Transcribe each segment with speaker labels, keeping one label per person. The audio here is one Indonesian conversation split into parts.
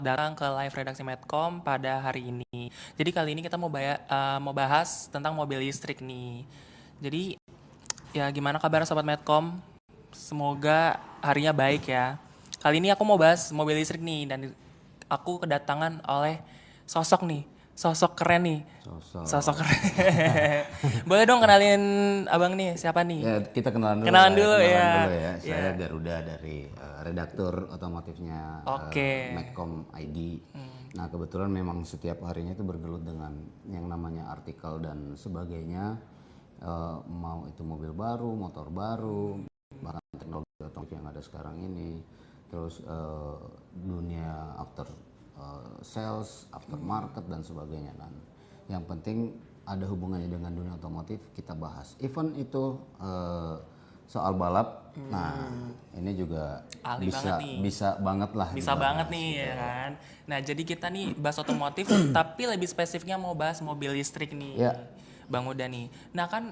Speaker 1: datang ke live redaksi Medcom pada hari ini. Jadi kali ini kita mau bahas tentang mobil listrik nih. Jadi ya gimana kabar sobat Medcom? Semoga harinya baik ya. Kali ini aku mau bahas mobil listrik nih dan aku kedatangan oleh sosok nih, sosok keren nih.
Speaker 2: Sosok.
Speaker 1: Sosok keren. Boleh dong kenalin abang nih, siapa nih?
Speaker 2: Ya, kita kenalan dulu
Speaker 1: Kenalan
Speaker 2: lah ya.
Speaker 1: dulu
Speaker 2: Kenalan
Speaker 1: ya.
Speaker 2: dulu ya.
Speaker 1: Ya.
Speaker 2: Saya Garuda dari redaktur otomotifnya
Speaker 1: Oke.
Speaker 2: Medcom ID. Nah, kebetulan memang setiap harinya itu bergelut dengan yang namanya artikel dan sebagainya. Mau itu mobil baru, motor baru, bahkan teknologi otomotif yang ada sekarang ini. Terus dunia after sales, after market dan sebagainya. Dan yang penting ada hubungannya dengan dunia otomotif kita bahas. Even itu soal balap, nah ini juga
Speaker 1: Ahli banget nih.
Speaker 2: bisa banget lah.
Speaker 1: Bisa
Speaker 2: dibahas,
Speaker 1: banget nih
Speaker 2: gitu.
Speaker 1: ya kan. Nah, jadi kita nih bahas otomotif tapi lebih spesifiknya mau bahas mobil listrik nih.
Speaker 2: Ya.
Speaker 1: Bang Uda nih. Nah, kan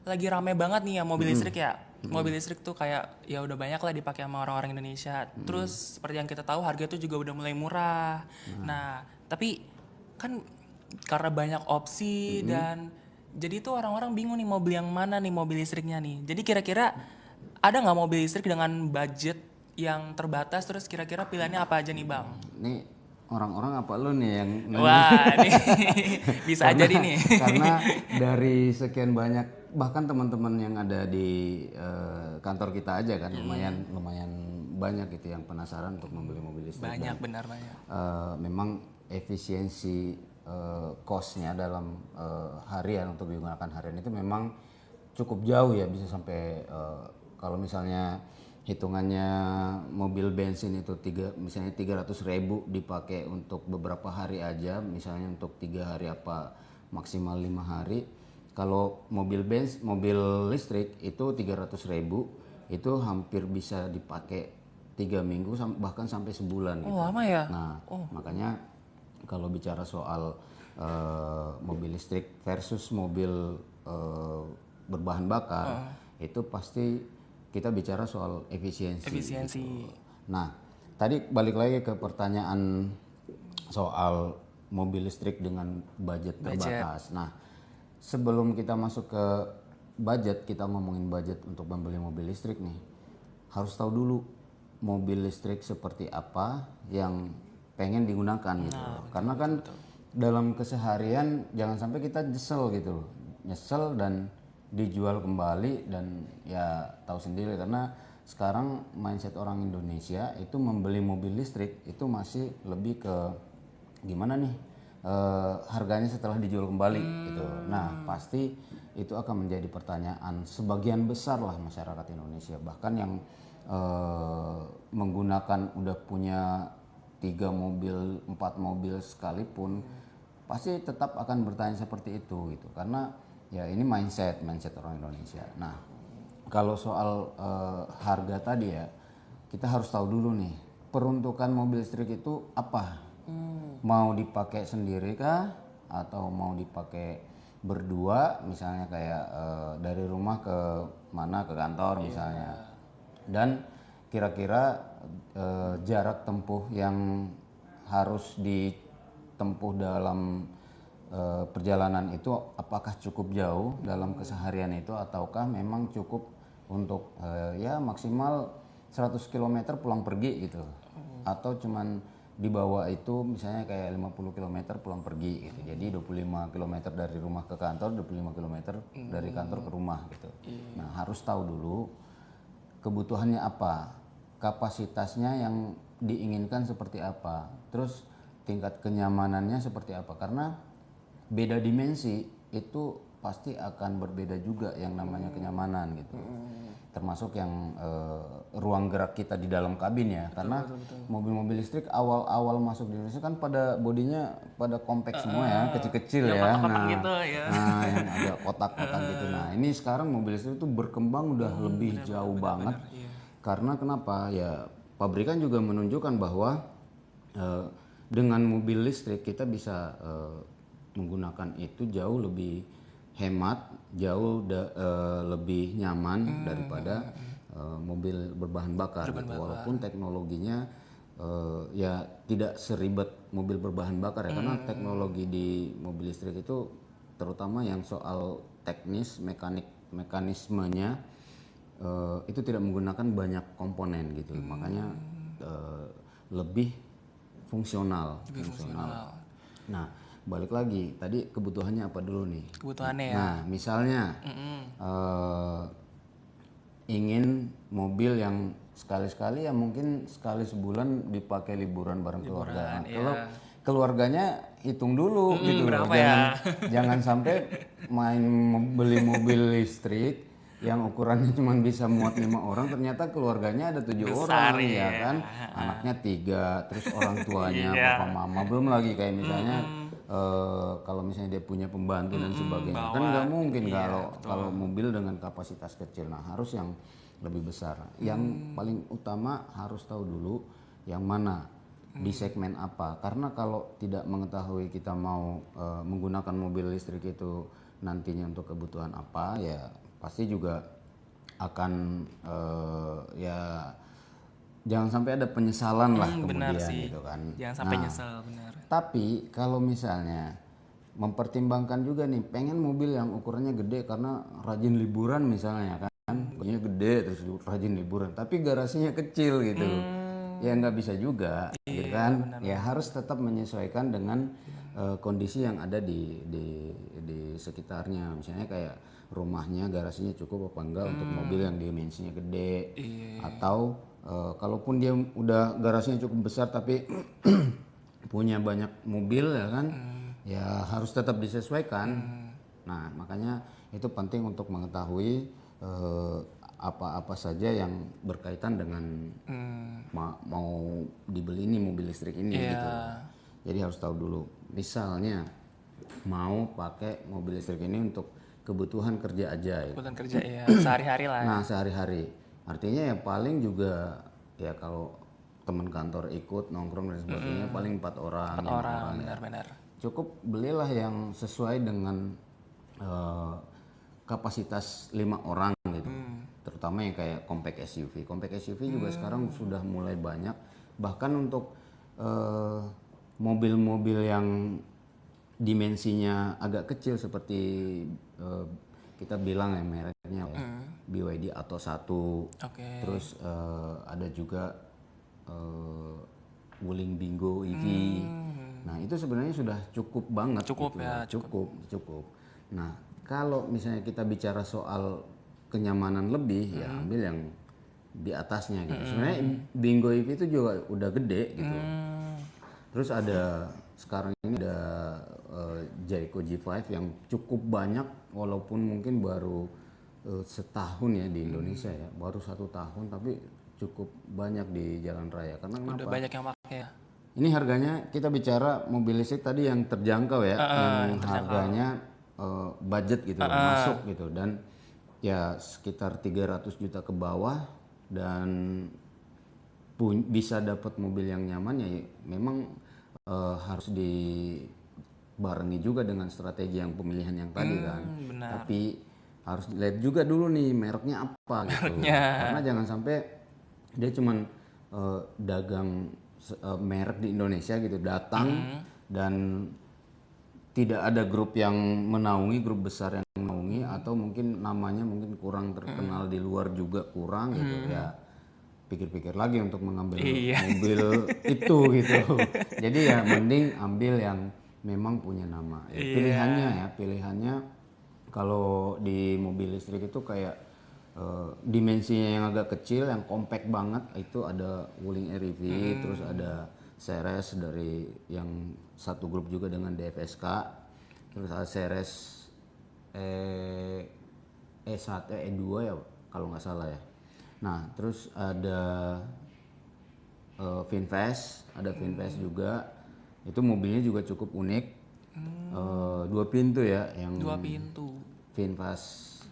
Speaker 1: lagi rame banget nih ya mobil listrik ya. Mobil listrik tuh kayak ya udah banyak lah dipakai sama orang-orang Indonesia. Terus seperti yang kita tahu harga tuh juga udah mulai murah. Nah, tapi kan karena banyak opsi dan jadi tuh orang-orang bingung nih mau beli yang mana nih mobil listriknya nih. Jadi kira-kira ada nggak mobil listrik dengan budget yang terbatas, terus kira-kira pilihannya apa aja nih Bang?
Speaker 2: Ini orang-orang apa lu nih yang nanya?
Speaker 1: Wah, nih bisa aja nih.
Speaker 2: Karena dari sekian banyak bahkan teman-teman yang ada di kantor kita aja kan lumayan banyak gitu yang penasaran untuk membeli mobil listrik.
Speaker 1: Banyak, benar banyak.
Speaker 2: Memang efisiensi cost-nya dalam harian untuk digunakan harian itu memang cukup jauh ya, bisa sampai kalau misalnya hitungannya mobil bensin itu misalnya 300.000 dipakai untuk beberapa hari aja, misalnya untuk 3 hari apa maksimal 5 hari. Kalau mobil listrik itu 300.000 itu hampir bisa dipakai 3 minggu bahkan sampai sebulan gitu.
Speaker 1: Oh, lama ya?
Speaker 2: Nah, makanya kalau bicara soal mobil listrik versus mobil berbahan bakar, itu pasti kita bicara soal efisiensi. Gitu. Nah, tadi balik lagi ke pertanyaan soal mobil listrik dengan budget terbatas. Nah, sebelum kita masuk ke budget, kita ngomongin budget untuk membeli mobil listrik nih, harus tahu dulu mobil listrik seperti apa yang pengen digunakan gitu. Karena kan dalam keseharian jangan sampai kita nyesel dan dijual kembali. Dan ya tahu sendiri karena sekarang mindset orang Indonesia itu membeli mobil listrik itu masih lebih ke gimana nih harganya setelah dijual kembali gitu. Nah, pasti itu akan menjadi pertanyaan sebagian besar lah masyarakat Indonesia, bahkan yang menggunakan udah punya 3 mobil, 4 mobil sekalipun pasti tetap akan bertanya seperti itu gitu. Karena ya ini mindset orang Indonesia. Nah, kalau soal harga tadi ya, kita harus tahu dulu nih peruntukan mobil listrik itu apa. Mau dipakai sendiri kah atau mau dipakai berdua, misalnya kayak dari rumah ke mana, ke kantor misalnya. Dan kira-kira jarak tempuh yang harus ditempuh dalam perjalanan itu apakah cukup jauh dalam keseharian itu, ataukah memang cukup untuk ya maksimal 100 km pulang pergi gitu. Atau cuman di bawah itu misalnya kayak 50 km pulang pergi gitu. Jadi 25 km dari rumah ke kantor, 25 km dari kantor ke rumah gitu. Nah, harus tahu dulu kebutuhannya apa, kapasitasnya yang diinginkan seperti apa, terus tingkat kenyamanannya seperti apa. Karena beda dimensi itu pasti akan berbeda juga yang namanya kenyamanan gitu. Termasuk yang ruang gerak kita di dalam kabin ya. Karena mobil-mobil listrik awal-awal masuk di Indonesia kan pada bodinya pada compact semua ya, kecil-kecil ya.
Speaker 1: Gitu, ya.
Speaker 2: Nah, yang ada kotak-kotak gitu. Nah, ini sekarang mobil listrik itu berkembang udah lebih jauh banget. Karena kenapa? Ya pabrikan juga menunjukkan bahwa dengan mobil listrik kita bisa menggunakan itu jauh lebih hemat, jauh lebih nyaman daripada mobil berbahan bakar gitu. Walaupun teknologinya ya tidak seribet mobil berbahan bakar ya, karena teknologi di mobil listrik itu terutama yang soal teknis, mekanismenya itu tidak menggunakan banyak komponen gitu, makanya lebih fungsional. Nah, balik lagi tadi kebutuhannya apa dulu nih?
Speaker 1: Kebutuhannya ya.
Speaker 2: Nah, misalnya ingin mobil yang sekali-sekali ya mungkin sekali sebulan dipakai liburan bareng keluarga. Nah, kalau keluarganya hitung dulu gitu loh, jangan sampai beli mobil listrik yang ukurannya cuma bisa muat 5 orang, ternyata keluarganya ada 7 orang ya kan, anaknya 3, terus orang tuanya papa mama, belum lagi kayak misalnya kalau misalnya dia punya pembantu dan sebagainya, kan nggak mungkin kalau mobil dengan kapasitas kecil. Nah, harus yang lebih besar. Yang paling utama harus tahu dulu yang mana di segmen apa, karena kalau tidak mengetahui kita mau menggunakan mobil listrik itu nantinya untuk kebutuhan apa, ya pasti juga akan ya jangan sampai ada penyesalan lah kemudian gitu kan.
Speaker 1: Jangan sampai nyesel, benar.
Speaker 2: Tapi kalau misalnya mempertimbangkan juga nih, pengen mobil yang ukurannya gede karena rajin liburan misalnya kan, punya gede terus rajin liburan, tapi garasinya kecil gitu, ya nggak bisa juga, gitu kan. Ya harus tetap menyesuaikan dengan kondisi yang ada di sekitarnya, misalnya kayak rumahnya garasinya cukup apa enggak untuk mobil yang dimensinya gede, atau kalaupun dia udah garasinya cukup besar tapi punya banyak mobil ya kan, ya harus tetap disesuaikan. Nah, makanya itu penting untuk mengetahui apa-apa saja yang berkaitan dengan mau dibeli ini mobil listrik ini gitu. Jadi harus tahu dulu. Misalnya mau pakai mobil listrik ini untuk kebutuhan kerja aja ya.
Speaker 1: Kebutuhan kerja ya, sehari-hari lah.
Speaker 2: Nah, sehari-hari. Artinya ya paling juga ya kalau teman kantor ikut nongkrong dan sebagainya paling 4 orang, 5 orang
Speaker 1: benar-benar.
Speaker 2: Cukup belilah yang sesuai dengan kapasitas 5 orang gitu. Terutama yang kayak compact SUV. Compact SUV juga sekarang sudah mulai banyak. Bahkan untuk mobil-mobil yang dimensinya agak kecil seperti kita bilang ya mereknya ya, BYD Atto 1. Terus ada juga Wuling Bingo EV. Nah, itu sebenarnya sudah cukup banget. Cukup. Nah, kalau misalnya kita bicara soal kenyamanan lebih, ya ambil yang di atasnya gitu. Sebenarnya Bingo EV itu juga udah gede gitu. Terus ada sekarang ini ada Jayco G5 yang cukup banyak, walaupun mungkin baru setahun ya di Indonesia ya, baru 1 tahun tapi cukup banyak di jalan raya. Karena
Speaker 1: udah
Speaker 2: kenapa?
Speaker 1: Banyak yang pakai ya.
Speaker 2: Ini harganya kita bicara mobil listrik tadi yang terjangkau ya, yang harganya budget gitu, masuk gitu, dan ya sekitar 300 juta ke bawah, dan bisa dapat mobil yang nyaman ya memang harus dibarengi juga dengan strategi yang pemilihan yang tadi kan. Tapi harus dilihat juga dulu nih mereknya apa gitu. Karena jangan sampai dia cuman dagang merek di Indonesia gitu, datang dan tidak ada grup yang menaungi, grup besar yang menaungi, atau mungkin namanya mungkin kurang terkenal di luar juga kurang gitu ya. Pikir-pikir lagi untuk mengambil mobil itu gitu. Jadi ya mending ambil yang memang punya nama. Ya, pilihannya kalau di mobil listrik itu kayak dimensinya yang agak kecil, yang compact banget, itu ada Wuling REV, terus ada Ceres dari yang satu grup juga dengan DFSK, terus ada Ceres E1 E2 ya kalau nggak salah ya. Nah, terus ada Finfast, juga. Itu mobilnya juga cukup unik. 2 pintu ya, yang
Speaker 1: 2 pintu.
Speaker 2: Finfast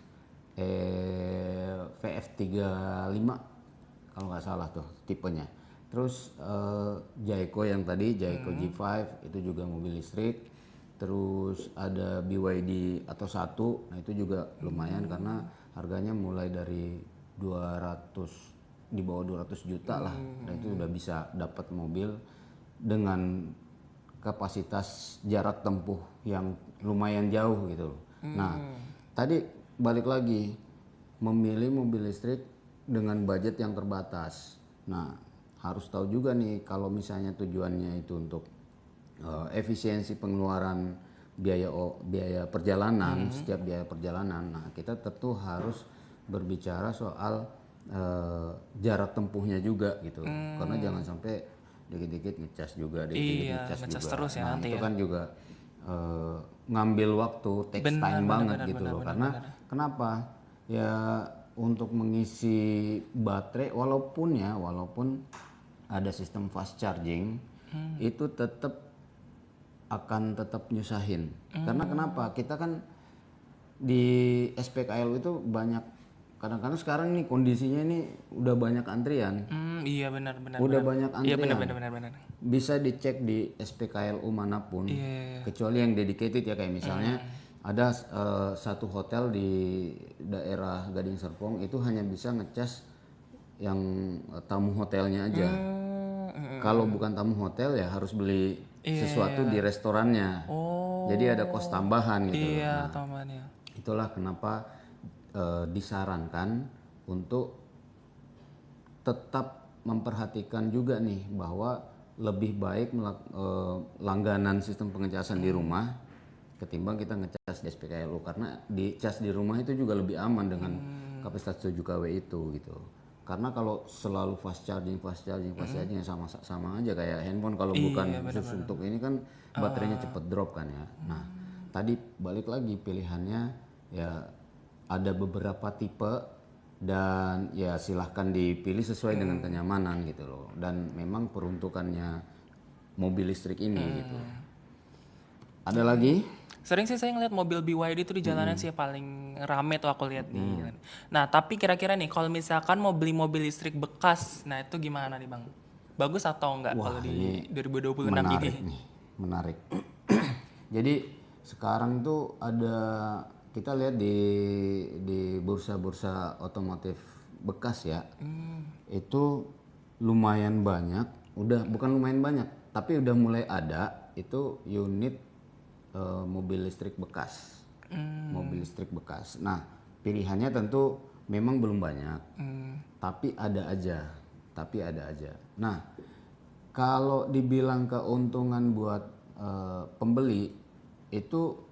Speaker 2: VF35 kalau nggak salah tuh tipenya. Terus Jayco yang tadi, Jayco G5 itu juga mobil listrik. Terus ada BYD Atto 1, nah itu juga lumayan karena harganya mulai dari 200, di bawah 200 juta lah. Dan itu udah bisa dapat mobil dengan kapasitas jarak tempuh yang lumayan jauh gitu loh. Nah, tadi balik lagi memilih mobil listrik dengan budget yang terbatas. Nah, harus tahu juga nih kalau misalnya tujuannya itu untuk efisiensi pengeluaran biaya perjalanan, setiap biaya perjalanan. Nah, kita tentu harus berbicara soal jarak tempuhnya juga gitu. Karena jangan sampai dikit-dikit ngecas juga, dikit-dikit ngecas
Speaker 1: ngecas
Speaker 2: juga.
Speaker 1: terus ya
Speaker 2: Nah,
Speaker 1: nanti
Speaker 2: itu
Speaker 1: ya.
Speaker 2: kan juga ngambil waktu, takes time banget gitu loh. Karena kenapa? Ya untuk mengisi baterai walaupun ada sistem fast charging itu akan tetap nyusahin. Karena kenapa? Kita kan di SPKL itu banyak, kadang-kadang sekarang nih kondisinya ini udah banyak antrian.
Speaker 1: Iya benar-benar.
Speaker 2: Udah banyak
Speaker 1: Iya
Speaker 2: antrian.
Speaker 1: benar.
Speaker 2: Bisa dicek di SPKLU manapun,
Speaker 1: Iya.
Speaker 2: kecuali yang dedicated ya, kayak misalnya ada satu hotel di daerah Gading Serpong itu hanya bisa ngecas yang tamu hotelnya aja. Kalau bukan tamu hotel ya harus beli sesuatu di restorannya. Jadi ada kos tambahan gitu.
Speaker 1: Iya,
Speaker 2: Nah,
Speaker 1: tambahannya.
Speaker 2: itulah kenapa disarankan untuk tetap memperhatikan juga nih bahwa lebih baik langganan sistem pengecasan di rumah ketimbang kita ngecas di SPKLU, karena di cas di rumah itu juga lebih aman dengan kapasitas 7 kW itu gitu. Karena kalau selalu fast charging sama aja kayak handphone kalau bukan khusus untuk ini kan baterainya cepet drop kan ya. Nah, tadi balik lagi pilihannya ya ada beberapa tipe dan ya silahkan dipilih sesuai dengan kenyamanan gitu loh, dan memang peruntukannya mobil listrik ini gitu. Ada lagi?
Speaker 1: Sering sih saya ngeliat mobil BYD itu di jalanan sih paling rame tuh aku lihat nih. Nah, tapi kira-kira nih kalau misalkan mau beli mobil listrik bekas, nah itu gimana nih Bang? Bagus atau enggak kalau di 2026
Speaker 2: Menarik
Speaker 1: ini?
Speaker 2: nih, menarik. Jadi sekarang tuh ada, kita lihat di bursa-bursa otomotif bekas ya, itu lumayan banyak, bukan lumayan banyak, tapi udah mulai ada itu unit mobil listrik bekas. Mobil listrik bekas. Nah, pilihannya tentu memang belum banyak, tapi ada aja. Nah, kalau dibilang keuntungan buat pembeli itu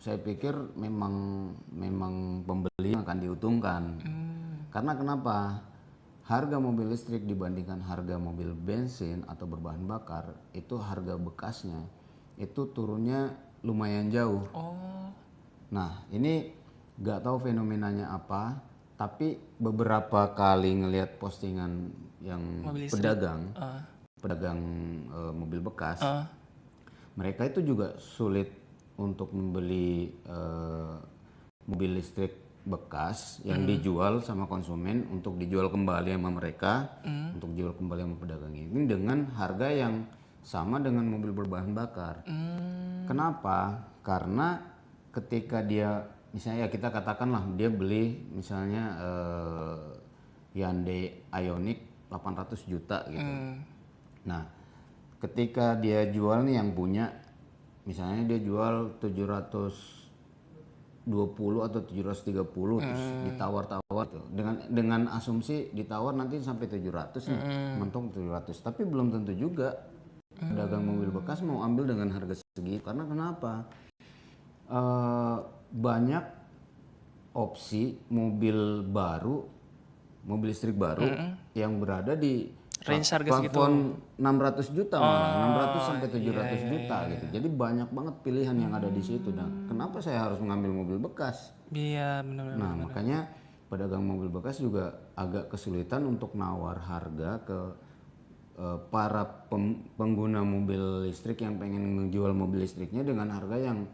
Speaker 2: saya pikir memang pembeli yang akan diuntungkan. Karena kenapa? Harga mobil listrik dibandingkan harga mobil bensin atau berbahan bakar itu harga bekasnya itu turunnya lumayan jauh. Nah, ini nggak tahu fenomenanya apa, tapi beberapa kali ngelihat postingan yang pedagang mobil bekas, mereka itu juga sulit untuk membeli mobil listrik bekas yang dijual sama konsumen untuk dijual kembali sama mereka, untuk dijual kembali sama pedagang ini dengan harga yang sama dengan mobil berbahan bakar. Kenapa? Karena ketika dia misalnya ya kita katakanlah dia beli misalnya Hyundai Ioniq 800 juta gitu. Nah, ketika dia jual nih yang punya, misalnya dia jual 720 atau 730 terus ditawar-tawar tuh. Dengan asumsi ditawar nanti sampai 700 nih, mentok 700. Tapi belum tentu juga pedagang mobil bekas mau ambil dengan harga segitu. Karena kenapa? Banyak opsi mobil listrik baru yang berada di
Speaker 1: Range harga segitu.
Speaker 2: plafon 600 juta malah, 600 sampai 700 juta gitu. Jadi banyak banget pilihan yang ada di situ. Dan kenapa saya harus mengambil mobil bekas?
Speaker 1: Iya, benar-benar.
Speaker 2: Nah, makanya pedagang mobil bekas juga agak kesulitan untuk nawar harga ke para pengguna mobil listrik yang pengen menjual mobil listriknya dengan harga yang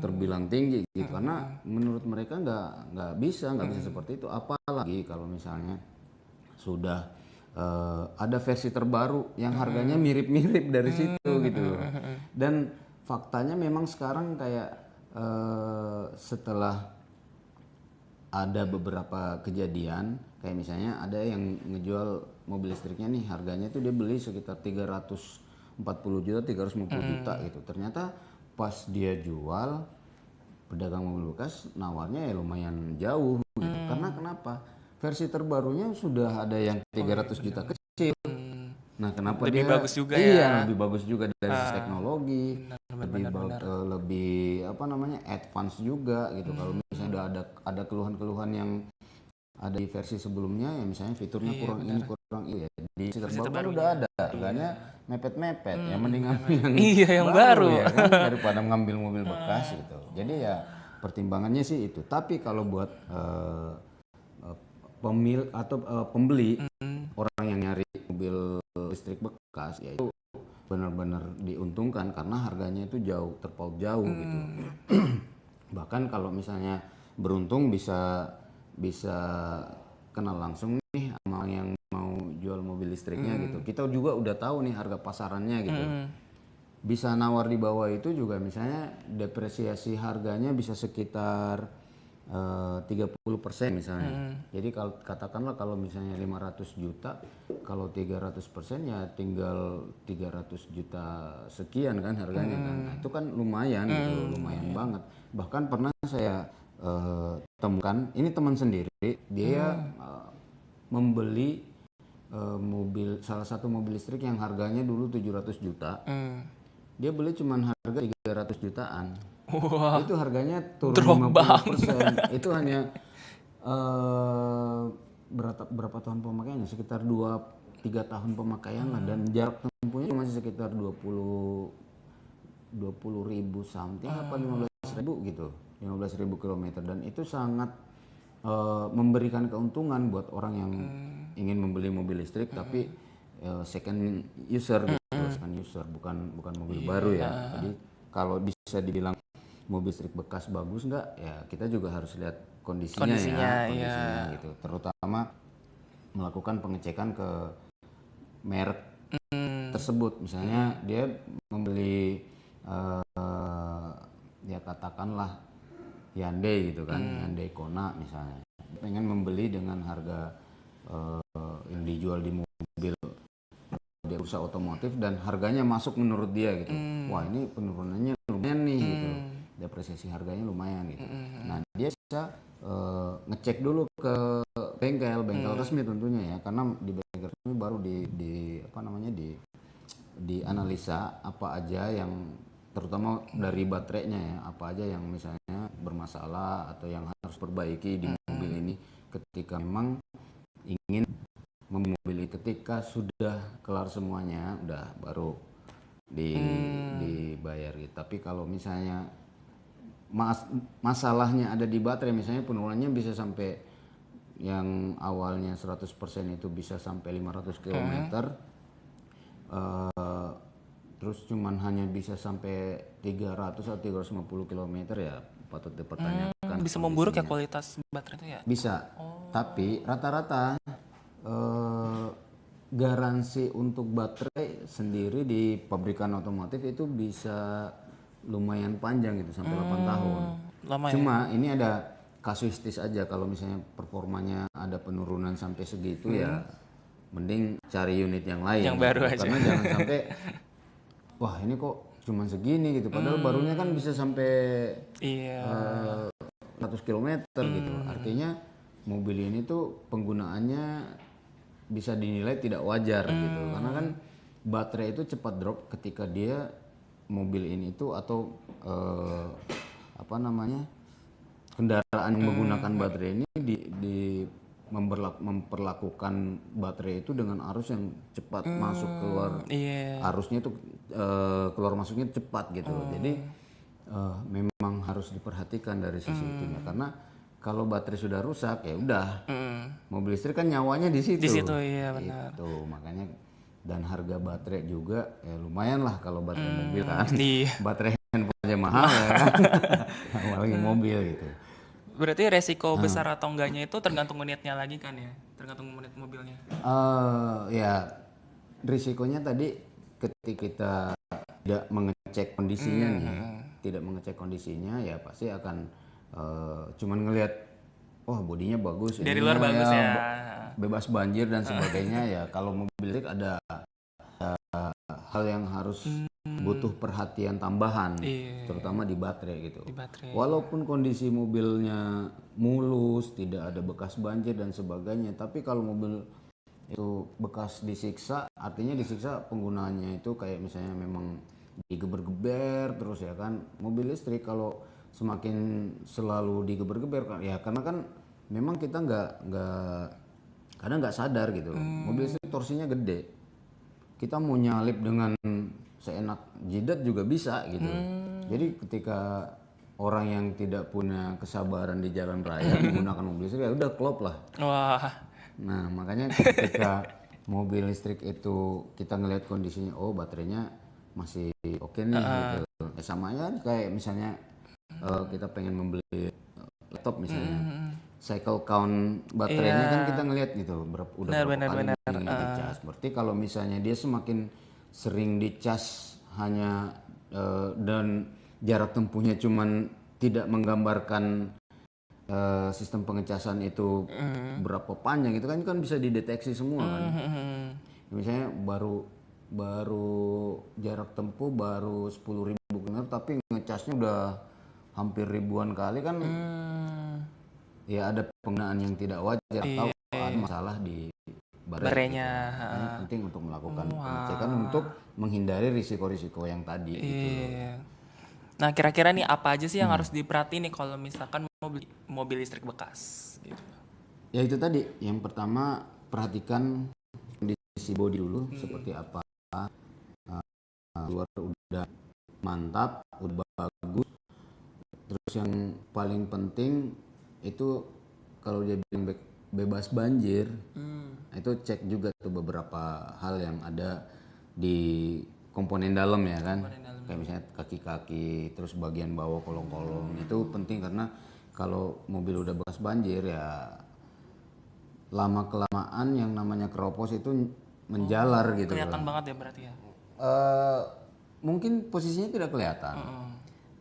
Speaker 2: terbilang tinggi gitu. Karena menurut mereka nggak bisa seperti itu. Apalagi kalau misalnya sudah ada versi terbaru yang harganya mirip-mirip dari situ gitu loh. Dan faktanya memang sekarang kayak setelah ada beberapa kejadian kayak misalnya ada yang ngejual mobil listriknya nih harganya tuh dia beli sekitar 340 juta, 350 juta gitu. Ternyata pas dia jual, pedagang mobil bekas nawarnya ya lumayan jauh gitu. Karena kenapa? Versi terbarunya sudah ada yang 300 juta kecil. Nah, kenapa
Speaker 1: Lebih
Speaker 2: dia
Speaker 1: bagus juga
Speaker 2: iya,
Speaker 1: ya.
Speaker 2: lebih bagus juga dari sisi teknologi,
Speaker 1: Benar.
Speaker 2: lebih apa namanya? Advance juga gitu. Kalau misalnya udah ada keluhan-keluhan yang ada di versi sebelumnya ya misalnya fiturnya kurang ini kurang itu ya. Di versi terbaru kan udah ada, harganya mepet-mepet. Ya mending ngambil yang
Speaker 1: Iya, yang baru.
Speaker 2: ya kan daripada ngambil mobil bekas gitu. Jadi ya pertimbangannya sih itu. Tapi kalau buat pembeli orang yang nyari mobil listrik bekas ya itu benar-benar diuntungkan karena harganya itu terpaut jauh gitu. Bahkan kalau misalnya beruntung bisa kenal langsung nih sama yang mau jual mobil listriknya gitu. Kita juga udah tahu nih harga pasarannya gitu. Bisa nawar di bawah itu juga misalnya depresiasi harganya bisa sekitar 30% misalnya. Jadi kalau katakanlah kalau misalnya 500 juta, kalau 300% ya tinggal 300 juta sekian kan harganya kan. Nah, itu kan lumayan gitu, lumayan banget. Bahkan pernah saya temukan, ini teman sendiri, dia membeli salah satu mobil listrik yang harganya dulu 700 juta. Dia beli cuman harga 300 jutaan.
Speaker 1: Wah,
Speaker 2: Itu harganya turun
Speaker 1: drop
Speaker 2: 50%. Itu hanya berapa tahun pemakaiannya? Sekitar 2-3 tahun pemakaian lah, dan jarak tempuhnya masih sekitar 20 ribu something apa 15 ribu gitu, 15 ribu kilometer, dan itu sangat memberikan keuntungan buat orang yang ingin membeli mobil listrik tapi second user gitu, second user bukan mobil baru ya. Jadi kalau bisa dibilang mobil listrik bekas bagus nggak ya, kita juga harus lihat kondisinya gitu, terutama melakukan pengecekan ke merek tersebut. Misalnya dia membeli ya katakanlah Hyundai gitu kan, Hyundai Kona misalnya, pengen membeli dengan harga yang dijual di mobil dia usaha otomotif dan harganya masuk menurut dia gitu. Wah, ini penurunannya lumayan nih gitu, depresiasi harganya lumayan gitu. Nah, dia bisa ngecek dulu ke bengkel resmi tentunya ya, karena di bengkel resmi baru di analisa apa aja yang terutama dari baterainya ya, apa aja yang misalnya bermasalah atau yang harus perbaiki di mobil ini ketika memang ingin membeli mobil ini. Ketika sudah kelar semuanya udah baru dibayar gitu. Tapi kalau misalnya masalahnya ada di baterai, misalnya penurunannya bisa sampai yang awalnya 100% itu bisa sampai 500 km, terus cuman hanya bisa sampai 300 atau 350 km ya patut dipertanyakan.
Speaker 1: Bisa memburuk ya kualitas baterai itu ya?
Speaker 2: Bisa, tapi rata-rata garansi untuk baterai sendiri di pabrikan otomotif itu bisa lumayan panjang gitu, sampai 8 tahun.
Speaker 1: Lama
Speaker 2: Cuma ini ada kasuistis aja, kalau misalnya performanya ada penurunan sampai segitu ya mending cari unit yang lain.
Speaker 1: Yang baru aja.
Speaker 2: Karena jangan sampai wah ini kok cuman segini gitu, padahal barunya kan bisa sampai 100 km gitu. Artinya mobil ini tuh penggunaannya bisa dinilai tidak wajar gitu, karena kan baterai itu cepat drop ketika dia mobil ini tuh atau kendaraan yang menggunakan baterai ini memperlakukan baterai itu dengan arus yang cepat masuk keluar, arusnya itu keluar masuknya cepat gitu. Jadi memang harus diperhatikan dari sisi itunya, karena kalau baterai sudah rusak ya udah, mobil listrik kan nyawanya di situ.
Speaker 1: Di situ iya benar.
Speaker 2: Itu makanya, dan harga baterai juga ya lumayan lah kalau baterai mobil kan. Baterai handphone aja mahal ya kan. Apalagi mobil gitu.
Speaker 1: Berarti resiko besar atau enggaknya itu tergantung unitnya lagi kan ya? Tergantung unit mobilnya.
Speaker 2: Ya risikonya tadi ketika kita tidak mengecek kondisinya nih, tidak mengecek kondisinya ya pasti akan cuman ngelihat wah bodinya bagus,
Speaker 1: Dari
Speaker 2: ininya
Speaker 1: luar bagus ya.
Speaker 2: bebas banjir dan sebagainya. Ya kalau mobil listrik ada hal yang harus butuh perhatian tambahan,
Speaker 1: Iya,
Speaker 2: terutama di baterai gitu.
Speaker 1: di baterai.
Speaker 2: Walaupun kondisi mobilnya mulus, tidak ada bekas banjir dan sebagainya, tapi kalau mobil itu bekas disiksa, artinya disiksa penggunaannya itu kayak misalnya memang digeber-geber terus ya kan. Mobil listrik kalau semakin selalu digeber-geber ya karena kan memang kita nggak kadang nggak sadar gitu. Mobil listrik torsinya gede, kita mau nyalip dengan seenak jidat juga bisa gitu. Jadi ketika orang yang tidak punya kesabaran di jalan raya menggunakan mobil listrik ya udah klop lah.
Speaker 1: Wah,
Speaker 2: Nah makanya ketika mobil listrik itu kita ngelihat kondisinya, oh baterainya masih oke nih gitu. Ya sama aja kayak misalnya kita pengen membeli laptop misalnya, cycle count baterainya kan kita ngelihat gitu udah berapa kali dicas. Berarti kalau misalnya dia semakin sering dicas hanya dan jarak tempuhnya cuman tidak menggambarkan sistem pengecasan itu berapa panjang itu kan bisa dideteksi semua kan. Misalnya baru jarak tempuh baru 10.000 km tapi ngecasnya udah hampir ribuan kali kan. Ya ada penggunaan yang tidak wajar atau ada masalah di
Speaker 1: baterainya.
Speaker 2: gitu. Makanya penting untuk melakukan pengecekan untuk menghindari risiko-risiko yang tadi gitu loh.
Speaker 1: Nah, kira-kira nih apa aja sih yang harus diperhatiin nih kalau misalkan mau beli mobil listrik bekas gitu.
Speaker 2: Ya itu tadi, yang pertama perhatikan kondisi bodi dulu seperti apa. Luar udah mantap, udah bagus. Terus yang paling penting itu kalau dia bilang bebas banjir, itu cek juga tuh beberapa hal yang ada di komponen dalam ya kan. Kayak misalnya kaki-kaki, terus bagian bawah kolong-kolong itu penting karena kalau mobil udah bekas banjir ya lama kelamaan yang namanya keropos itu menjalar gitu.
Speaker 1: Kelihatan banget ya berarti ya.
Speaker 2: Mungkin posisinya tidak kelihatan,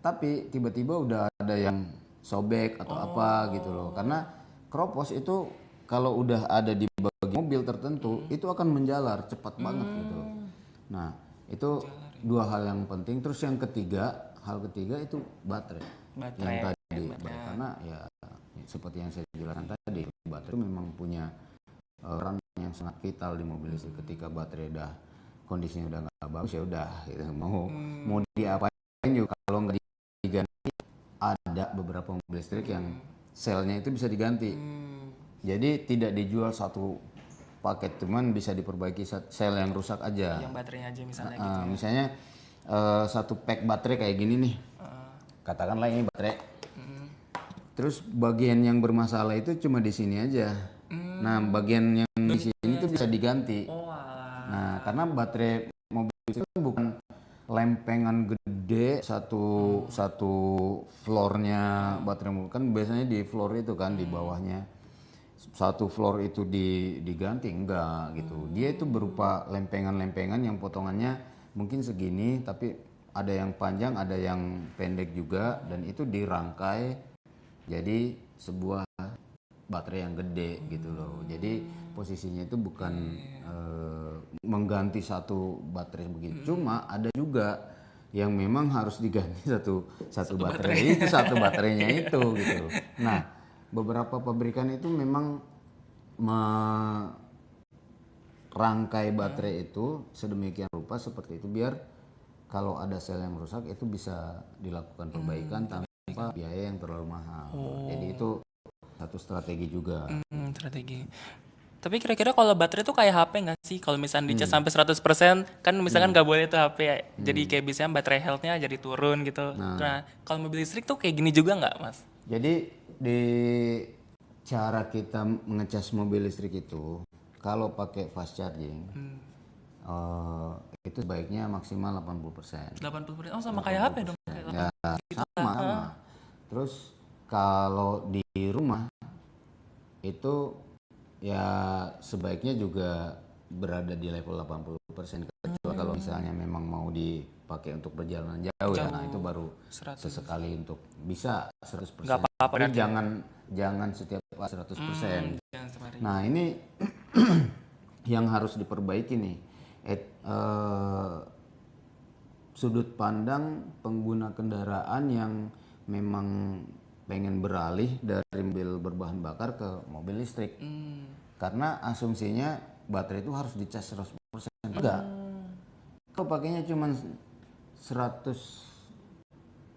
Speaker 2: tapi tiba-tiba udah ada yang sobek atau apa gitu loh. Karena keropos itu kalau udah ada di bagian mobil tertentu itu akan menjalar cepat banget gitu. Nah itu dua hal yang penting. Terus yang hal ketiga itu baterai. Yang tadi karena ya seperti yang saya jelaskan tadi, baterai memang punya peran yang sangat vital di mobil listrik. Ketika baterai udah kondisinya udah nggak bagus ya udah gitu. mau diapain juga kalau nggak diganti, ada beberapa mobil listrik yang selnya itu bisa diganti. Jadi tidak dijual satu paket, cuman bisa diperbaiki sel yang rusak aja.
Speaker 1: Yang baterainya aja misalnya gitu.
Speaker 2: Misalnya satu pack baterai kayak gini nih, katakanlah ini baterai. Terus bagian yang bermasalah itu cuma di sini aja. Nah bagian yang di sini itu bisa diganti. Nah karena baterai mobil itu kan bukan lempengan gede satu floornya baterai mobil, kan biasanya di floor itu kan di bawahnya satu floor itu diganti, enggak gitu. Dia itu berupa lempengan-lempengan yang potongannya mungkin segini tapi ada yang panjang ada yang pendek juga, dan itu dirangkai jadi sebuah baterai yang gede gitu loh. Jadi posisinya itu bukan mengganti satu baterai begitu. Cuma ada juga yang memang harus diganti satu baterai itu satu baterainya itu gitu. Nah, beberapa pabrikan itu memang merangkai baterai itu sedemikian rupa seperti itu biar kalau ada sel yang rusak itu bisa dilakukan perbaikan tanpa biaya yang terlalu mahal. Jadi itu satu strategi juga.
Speaker 1: Strategi. Tapi kira-kira kalau baterai tuh kayak HP nggak sih? Kalau misalnya dicas sampai 100% kan misalkan nggak boleh tuh HP ya. Jadi kayak biasanya baterai health-nya jadi turun gitu. Nah, kalau mobil listrik tuh kayak gini juga nggak, Mas?
Speaker 2: Jadi di cara kita mengecas mobil listrik itu kalau pakai fast charging itu sebaiknya maksimal 80%.
Speaker 1: 80%. Oh, sama kayak HP dong.
Speaker 2: Ya, sama. Terus kalau di rumah itu ya sebaiknya juga berada di level 80%, kecuali kalau misalnya memang mau dipakai untuk perjalanan jauh ya, nah itu baru sesekali untuk bisa 100%.
Speaker 1: Nggak apa-apa
Speaker 2: Tapi jangan setiap 100%.
Speaker 1: Jangan setiap hari.
Speaker 2: Nah ini yang harus diperbaiki nih, sudut pandang pengguna kendaraan yang memang pengen beralih dari mobil berbahan bakar ke mobil listrik. Karena asumsinya baterai itu harus dicas 100%. Enggak. Kalau pakainya cuma 100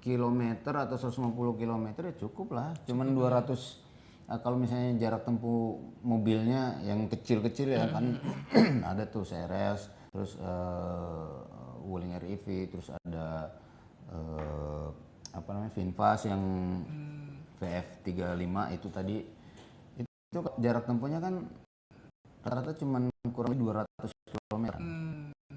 Speaker 2: kilometer atau 150 kilometer ya cukup lah. Cuman 200. Kalau misalnya jarak tempuh mobilnya yang kecil-kecil ya kan ada tuh CRS, terus Wuling REV, terus ada apa namanya Vinfast yang VF35 itu tadi, itu jarak tempuhnya kan rata-rata cuma kurang lebih 200 km.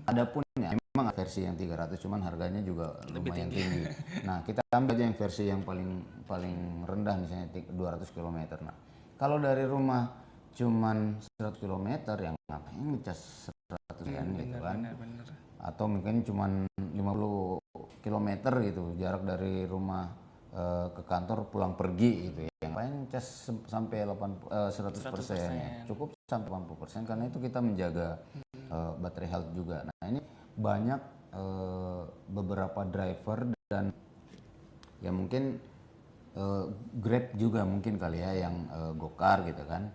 Speaker 2: Adapun ya memang versi yang 300 cuman harganya juga lumayan tinggi. Nah, kita ambil aja yang versi yang paling rendah misalnya 200 km. Nah, kalau dari rumah cuman 100 km yang ngapain ngecas 100 kan gitu kan.
Speaker 1: Bener.
Speaker 2: Atau mungkin cuman 50 km gitu jarak dari rumah ke kantor pulang pergi gitu ya. Yang paling cas sampai 100%. Ya. Cukup sampai 80% karena itu kita menjaga baterai health juga. Nah, ini banyak beberapa driver dan ya mungkin Grab juga mungkin kali ya yang Gokar gitu kan.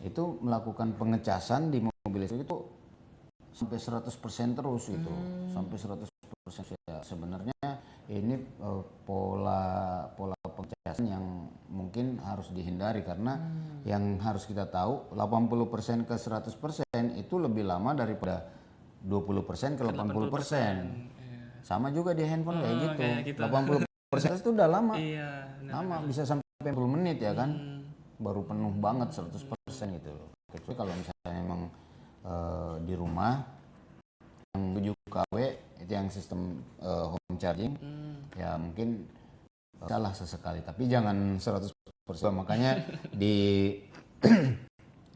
Speaker 2: Itu melakukan pengecasan di mobil listrik itu sampai 100% terus gitu. Sampai 100% ya. Sebenarnya ini pola pengecasan yang mungkin harus dihindari karena yang harus kita tahu 80% ke 100% itu lebih lama daripada 20% ke 80%. Sama juga di handphone kayak gitu. 80% itu udah lama. Lama bisa sampai 40 menit ya kan. Baru penuh banget 100% gitu loh. Kecuali kalau misalnya memang di rumah yang 7 kW itu yang sistem home charging ya mungkin salah sesekali tapi jangan 100%. Makanya di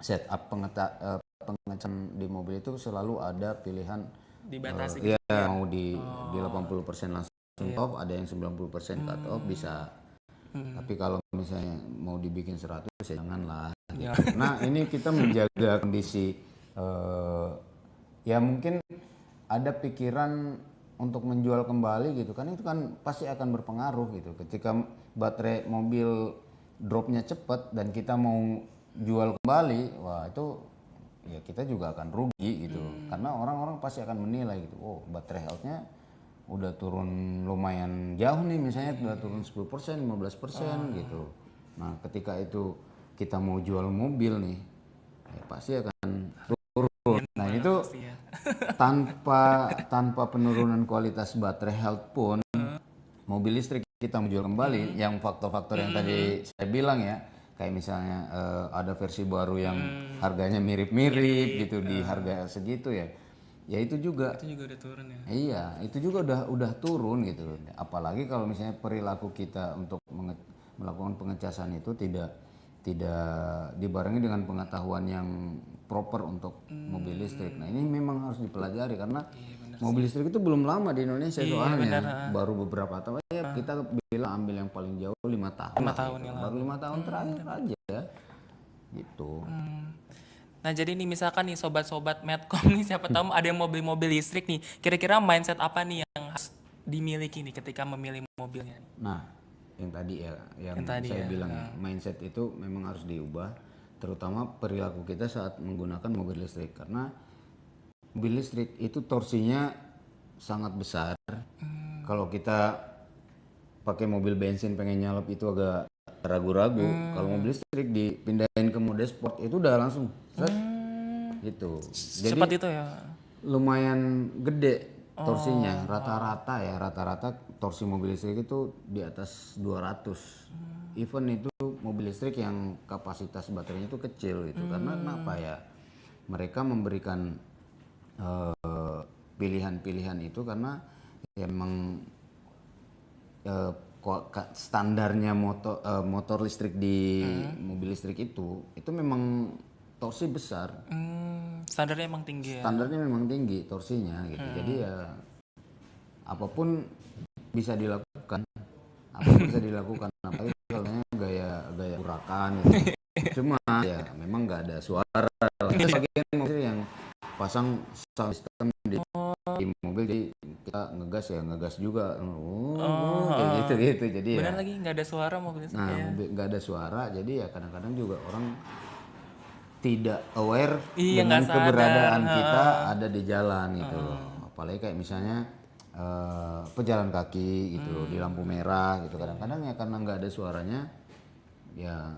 Speaker 2: setup pengecasan di mobil itu selalu ada pilihan
Speaker 1: dibatasi
Speaker 2: ya mau di 80% langsung off, ada yang 90% cut off bisa. Tapi kalau misalnya mau dibikin 100 ya janganlah. Gitu. Nah, ini kita menjaga kondisi ya mungkin ada pikiran untuk menjual kembali gitu kan, itu kan pasti akan berpengaruh gitu. Ketika baterai mobil dropnya cepat dan kita mau jual kembali, wah itu ya kita juga akan rugi gitu. Karena orang-orang pasti akan menilai gitu, oh baterai health-nya udah turun lumayan jauh nih, misalnya udah turun 10%, 15% gitu. Nah, ketika itu kita mau jual mobil nih, ya pasti akan turun. Nah, itu tanpa penurunan kualitas baterai health pun mobil listrik kita menjual kembali yang faktor-faktor yang tadi saya bilang ya, kayak misalnya ada versi baru yang harganya mirip-mirip gitu di harga segitu ya. Ya itu juga
Speaker 1: udah turun ya.
Speaker 2: Iya, itu juga udah turun gitu. Apalagi kalau misalnya perilaku kita untuk melakukan pengecasan itu tidak dibarengi dengan pengetahuan yang proper untuk mobil listrik. Nah, ini memang harus dipelajari karena mobil listrik itu belum lama di Indonesia soalnya. Baru beberapa tahun ya kita bilang ambil yang paling jauh 5 tahun. 5 tahun gitu. Baru 5 tahun terakhir aja. Gitu.
Speaker 1: Nah, jadi nih misalkan nih sobat-sobat Medcom nih siapa tahu ada yang mau beli mobil listrik nih. Kira-kira mindset apa nih yang harus dimiliki nih ketika memilih mobilnya?
Speaker 2: Nah, yang tadi ya, yang saya bilang ya, mindset itu memang harus diubah, terutama perilaku kita saat menggunakan mobil listrik karena mobil listrik itu torsinya sangat besar. Kalau kita pakai mobil bensin pengen nyalip itu agak ragu-ragu. Kalau mobil listrik dipindahin ke mode sport itu udah langsung gitu. Jadi
Speaker 1: cepat itu ya.
Speaker 2: Lumayan gede torsinya, rata-rata torsi mobil listrik itu di atas 200. Even itu mobil listrik yang kapasitas baterainya itu kecil gitu. Karena kenapa ya? Mereka memberikan pilihan-pilihan itu karena ya memang standarnya motor listrik di mobil listrik itu memang torsi besar.
Speaker 1: Standarnya emang tinggi ya.
Speaker 2: Standarnya memang tinggi torsinya gitu. Jadi ya apapun bisa dilakukan. Apapun bisa dilakukan. Apalagi kalau gaya urakan gitu. Cuma ya memang nggak ada suara. Bagian mobil yang pasang sound system di mobil, jadi kita ngegas juga, kayak gitu jadi
Speaker 1: Bener
Speaker 2: ya.
Speaker 1: lagi nggak ada suara mobil listrik
Speaker 2: Nah,
Speaker 1: ya.
Speaker 2: mobil nggak ada suara, jadi ya kadang-kadang juga orang tidak aware
Speaker 1: Iya,
Speaker 2: dengan
Speaker 1: nggak sadar.
Speaker 2: keberadaan kita ada di jalan gitu loh. Apalagi kayak misalnya pejalan kaki gitu di lampu merah gitu. Kadang-kadang ya karena nggak ada suaranya, ya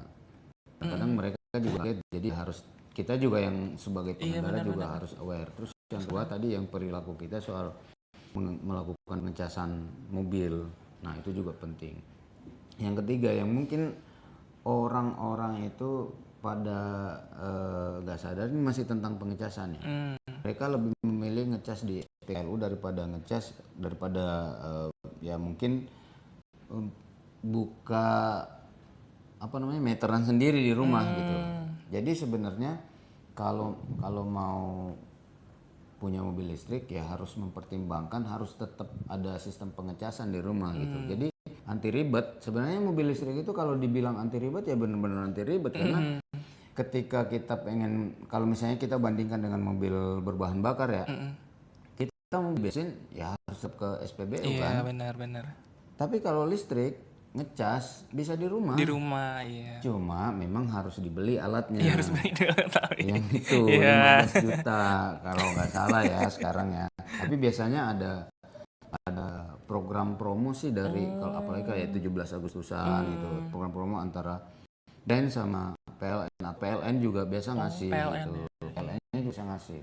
Speaker 2: kadang mereka juga kaget. Jadi harus kita juga yang sebagai pengendara juga harus aware. Terus yang kedua tadi yang perilaku kita soal melakukan pengecasan mobil. Nah, itu juga penting. Yang ketiga yang mungkin orang-orang itu pada nggak sadar ini masih tentang pengecasan ya. Mereka lebih memilih ngecas di PLU daripada ya mungkin buka meteran sendiri di rumah gitu. Jadi sebenarnya kalau mau punya mobil listrik ya harus mempertimbangkan harus tetap ada sistem pengecasan di rumah gitu. Jadi anti ribet. Sebenarnya mobil listrik itu kalau dibilang anti ribet ya benar-benar anti ribet karena ketika kita pengen, kalau misalnya kita bandingkan dengan mobil berbahan bakar ya, kita mau bensin ya harus ke SPBU kan.
Speaker 1: Iya, benar.
Speaker 2: Tapi kalau listrik ngecas bisa di rumah.
Speaker 1: Di rumah, iya.
Speaker 2: Cuma memang harus dibeli alatnya.
Speaker 1: Iya, harus beli dulu tapi.
Speaker 2: Yang itu 15 juta kalau nggak salah ya sekarang ya. Tapi biasanya ada program promo sih dari kalau apalagi kayak 17 Agustusan gitu. Program promo antara DAN sama PLN. Nah, PLN juga biasa ngasih
Speaker 1: PLN,
Speaker 2: gitu. PLN-nya bisa ngasih.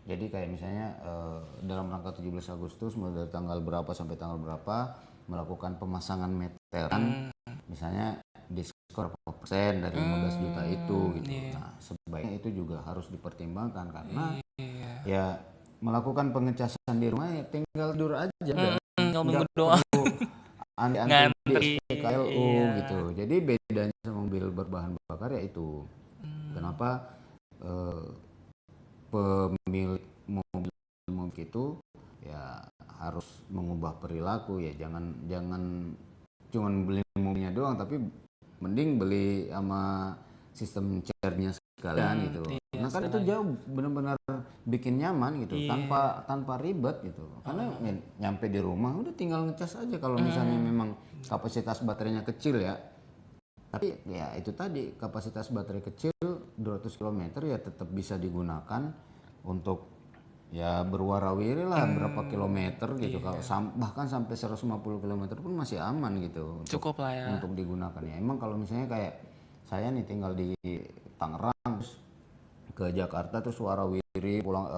Speaker 2: Jadi kayak misalnya dalam rangka 17 Agustus mulai dari tanggal berapa sampai tanggal berapa melakukan pemasangan meteran, misalnya diskon berapa persen dari 15 juta itu gitu. Nah, sebaiknya itu juga harus dipertimbangkan karena ya melakukan pengecasan di rumah ya tinggal tidur aja udah.
Speaker 1: Nggak doang.
Speaker 2: Antri di SPKLU gitu. Jadi bedanya sama mobil berbahan bakar ya itu. Kenapa pemilik mobil itu ya harus mengubah perilaku ya jangan cuman beli mobilnya doang tapi mending beli sama sistem charge-nya sekalian gitu. Karena kan itu jauh benar-benar bikin nyaman gitu tanpa ribet gitu. Karena nyampe di rumah udah tinggal ngecas aja kalau misalnya memang kapasitas baterainya kecil ya. Tapi ya itu tadi kapasitas baterai kecil 200 km ya tetap bisa digunakan untuk ya berwarawiri lah berapa kilometer gitu. Kalau bahkan sampai 150 km pun masih aman gitu
Speaker 1: Cukup lah ya.
Speaker 2: untuk digunakan ya. Emang kalau misalnya kayak saya nih tinggal di Tangerang terus ke Jakarta terus warawiri pulang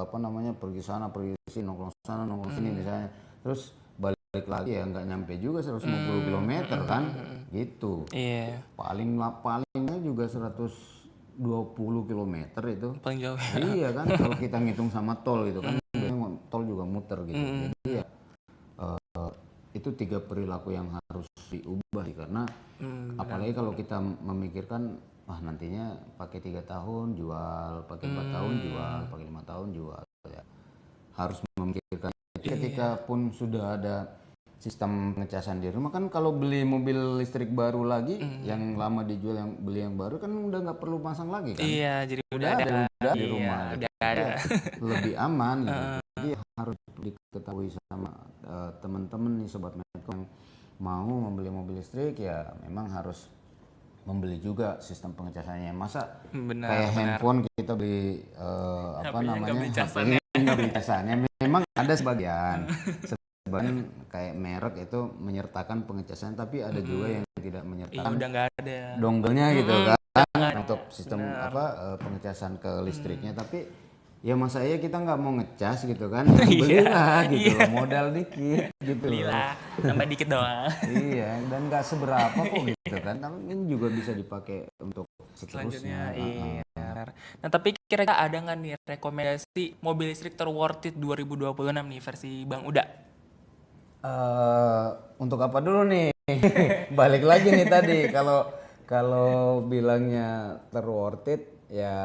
Speaker 2: pergi sana pergi sini nongkrong sana nongkrong sini misalnya terus balik lagi ya nggak nyampe juga 150 km kan gitu.
Speaker 1: Iya.
Speaker 2: Palingnya juga 120 km itu.
Speaker 1: Paling jauh.
Speaker 2: Iya kan kalau kita ngitung sama tol gitu kan biasanya tol juga muter gitu. Jadi ya itu 3 perilaku yang harus diubah sih karena apalagi kalau kita memikirkan nantinya pakai 3 tahun jual, pakai 4 tahun jual, pakai 5 tahun jual ya. Harus memikirkan ketika pun sudah ada sistem pengecasan di rumah kan kalau beli mobil listrik baru lagi yang lama dijual yang beli yang baru kan udah nggak perlu pasang lagi kan.
Speaker 1: Iya, jadi udah
Speaker 2: ada di rumah gitu.
Speaker 1: udah ada.
Speaker 2: Ya, lebih aman gitu. Jadi harus diketahui sama teman-teman nih sobat Medcom yang mau membeli mobil listrik ya memang harus membeli juga sistem pengecasannya. Masa kayak handphone kita beli HP-nya nggak beli casannya. Memang ada sebagian kayak merek itu menyertakan pengecasan tapi ada juga yang tidak menyertakan
Speaker 1: udah nggak ada
Speaker 2: dongle-nya gitu kan untuk sistem pengecasan ke listriknya. Tapi ya masa iya kita nggak mau ngecas gitu kan belilah gitu modal dikit gitu
Speaker 1: belilah tambah dikit doang.
Speaker 2: Iya dan nggak seberapa kok gitu kan tapi ini juga bisa dipakai untuk seterusnya.
Speaker 1: Iya. Nah tapi kira-kira ada nggak nih rekomendasi mobil listrik terworth it 2026 nih versi Bang Uda?
Speaker 2: Untuk apa dulu nih? Balik lagi nih tadi kalau bilangnya terworth it ya